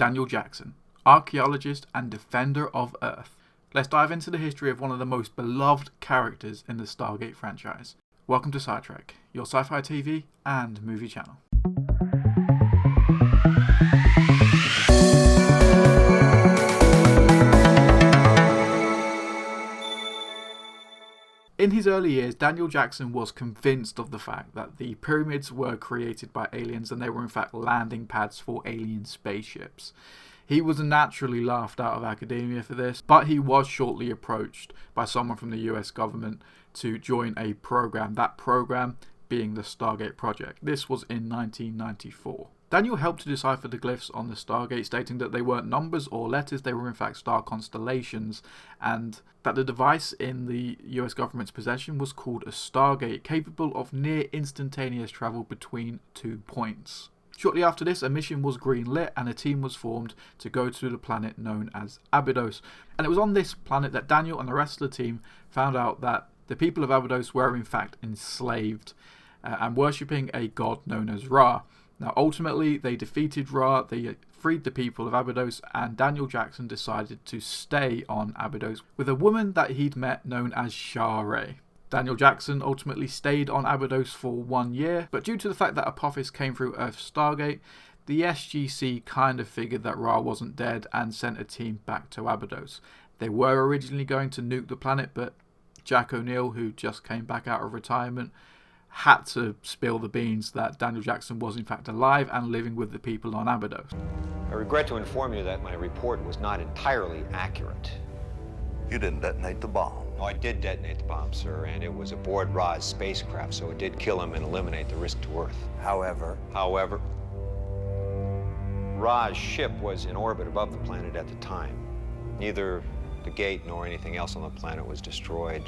Daniel Jackson, archaeologist and defender of Earth. Let's dive into the history of one of the most beloved characters in the Stargate franchise. Welcome to SciTrek, your sci-fi TV and movie channel. In his early years, Daniel Jackson was convinced of the fact that the pyramids were created by aliens and they were in fact landing pads for alien spaceships. He was naturally laughed out of academia for this, but he was shortly approached by someone from the US government to join a program, that program being the Stargate project. This was in 1994. Daniel helped to decipher the glyphs on the Stargate, stating that they weren't numbers or letters, they were in fact star constellations, and that the device in the US government's possession was called a Stargate, capable of near instantaneous travel between 2 points. Shortly after this, a mission was greenlit and a team was formed to go to the planet known as Abydos. And it was on this planet that Daniel and the rest of the team found out that the people of Abydos were in fact enslaved and worshipping a god known as Ra. Now, ultimately, they defeated Ra, they freed the people of Abydos, and Daniel Jackson decided to stay on Abydos with a woman that he'd met known as Shah-Ray. Daniel Jackson ultimately stayed on Abydos for 1 year, but due to the fact that Apophis came through Earth's Stargate, the SGC kind of figured that Ra wasn't dead and sent a team back to Abydos. They were originally going to nuke the planet, but Jack O'Neill, who just came back out of retirement, had to spill the beans that Daniel Jackson was in fact alive and living with the people on Abydos. I regret to inform you that my report was not entirely accurate. You didn't detonate the bomb. No, I did detonate the bomb, sir, and it was aboard Ra's spacecraft, so it did kill him and eliminate the risk to Earth. However, Ra's ship was in orbit above the planet at the time. Neither the gate nor anything else on the planet was destroyed.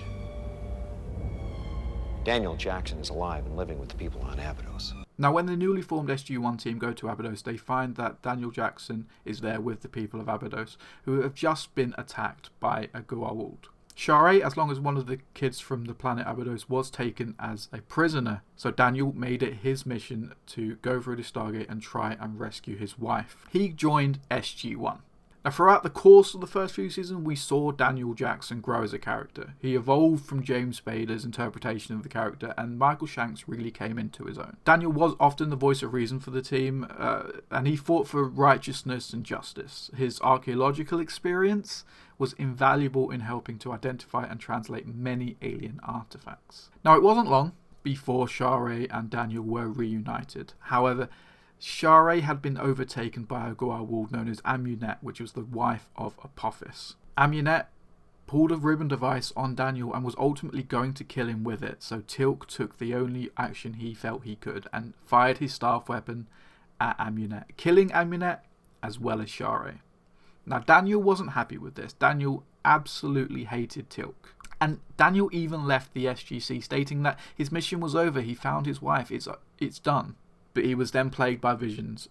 Daniel Jackson is alive and living with the people on Abydos. Now, when the newly formed SG1 team go to Abydos, they find that Daniel Jackson is there with the people of Abydos, who have just been attacked by a Goa'uld. Shah-Ray, as long as one of the kids from the planet Abydos, was taken as a prisoner, so Daniel made it his mission to go through the Stargate and try and rescue his wife. He joined SG1. Now, throughout the course of the first few seasons, we saw Daniel Jackson grow as a character. He evolved from James Spader's interpretation of the character, and Michael Shanks really came into his own. Daniel was often the voice of reason for the team, and he fought for righteousness and justice. His archaeological experience was invaluable in helping to identify and translate many alien artifacts. Now, it wasn't long before Shah-Ray and Daniel were reunited. However, Shah-Ray had been overtaken by a Goa'uld known as Amunet, which was the wife of Apophis. Amunet pulled a ribbon device on Daniel and was ultimately going to kill him with it, so Teal'c took the only action he felt he could and fired his staff weapon at Amunet, killing Amunet as well as Shah-Ray. Now, Daniel wasn't happy with this. Daniel absolutely hated Teal'c. And Daniel even left the SGC, stating that his mission was over, he found his wife, it's done. But he was then plagued by visions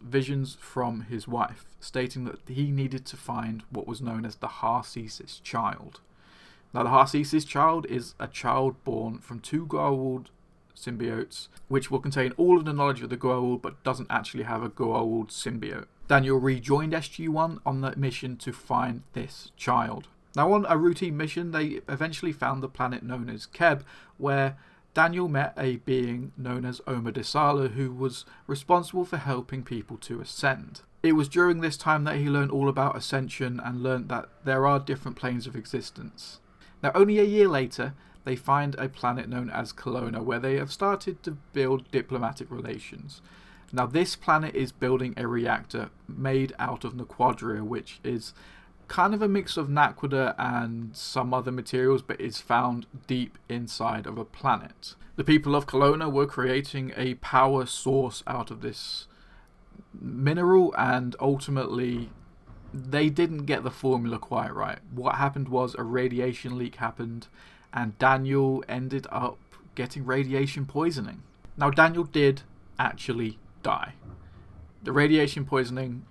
from his wife, stating that he needed to find what was known as the Harcesis child. Now, the Harcesis child is a child born from 2 Goa'uld symbiotes, which will contain all of the knowledge of the Goa'uld, but doesn't actually have a Goa'uld symbiote. Daniel rejoined SG1 on that mission to find this child. Now, on a routine mission, they eventually found the planet known as Keb, where Daniel met a being known as Omodesala, who was responsible for helping people to ascend. It was during this time that he learned all about ascension and learned that there are different planes of existence. Now, only a year later, they find a planet known as Kelowna, where they have started to build diplomatic relations. Now, this planet is building a reactor made out of Naquadria, which is kind of a mix of Naquadah and some other materials, but is found deep inside of a planet. The people of Kelowna were creating a power source out of this mineral, and ultimately they didn't get the formula quite right. What happened was a radiation leak happened, and Daniel ended up getting radiation poisoning. Now, Daniel did actually die. The radiation poisoning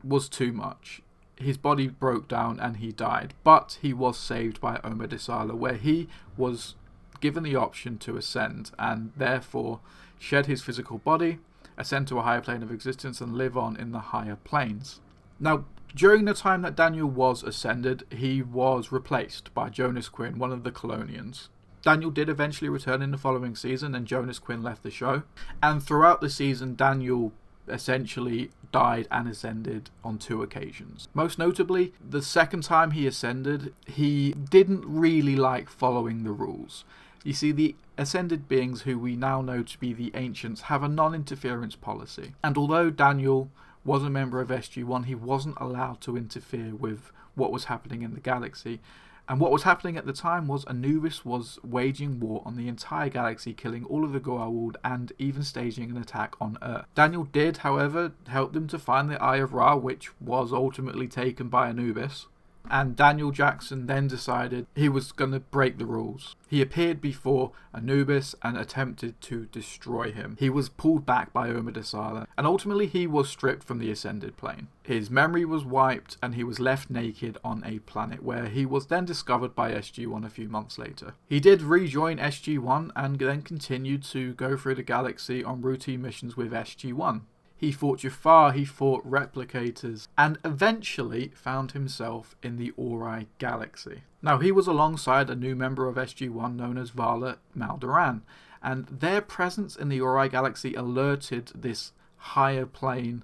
was too much. His body broke down and he died, but he was saved by Omodesala, where he was given the option to ascend and therefore shed his physical body, ascend to a higher plane of existence and live on in the higher planes. Now, during the time that Daniel was ascended, he was replaced by Jonas Quinn, one of the Colonians. Daniel did eventually return in the following season, and Jonas Quinn left the show. And throughout the season, Daniel essentially died and ascended on 2 occasions. Most notably, the second time he ascended, he didn't really like following the rules. You see, the ascended beings, who we now know to be the Ancients, have a non-interference policy. And although Daniel was a member of SG1, he wasn't allowed to interfere with what was happening in the galaxy. And what was happening at the time was Anubis was waging war on the entire galaxy, killing all of the Goa'uld and even staging an attack on Earth. Daniel did, however, help them to find the Eye of Ra, which was ultimately taken by Anubis. And Daniel Jackson then decided he was going to break the rules. He appeared before Anubis and attempted to destroy him. He was pulled back by Omidasala, and ultimately he was stripped from the ascended plane. His memory was wiped and he was left naked on a planet, where he was then discovered by SG1 a few months later. He did rejoin SG1 and then continued to go through the galaxy on routine missions with SG1. He fought Jafar, he fought replicators, and eventually found himself in the Ori galaxy. Now, he was alongside a new member of SG1 known as Vala Maldoran, and their presence in the Ori galaxy alerted this higher plane,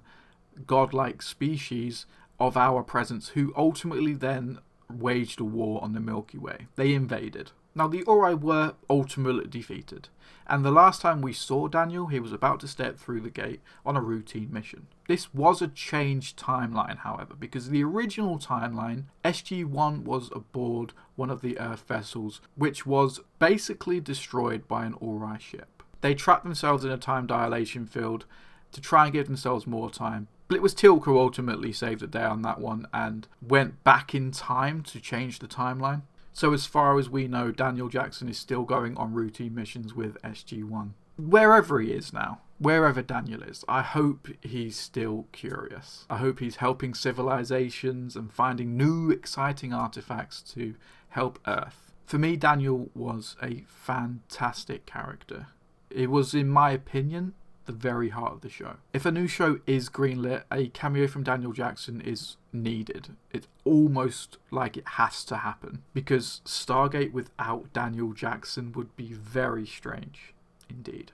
godlike species of our presence, who ultimately then waged a war on the Milky Way. They invaded. Now, the Ori were ultimately defeated, and the last time we saw Daniel, he was about to step through the gate on a routine mission. This was a changed timeline, however, because the original timeline, SG1 was aboard one of the Earth vessels, which was basically destroyed by an Ori ship. They trapped themselves in a time dilation field to try and give themselves more time. But it was Teal'c who ultimately saved the day on that one and went back in time to change the timeline. So as far as we know, Daniel Jackson is still going on routine missions with SG1. Wherever he is now, wherever Daniel is, I hope he's still curious. I hope he's helping civilizations and finding new exciting artifacts to help Earth. For me, Daniel was a fantastic character. It was, in my opinion, the very heart of the show. If a new show is greenlit, a cameo from Daniel Jackson is needed. It's almost like it has to happen, because Stargate without Daniel Jackson would be very strange indeed.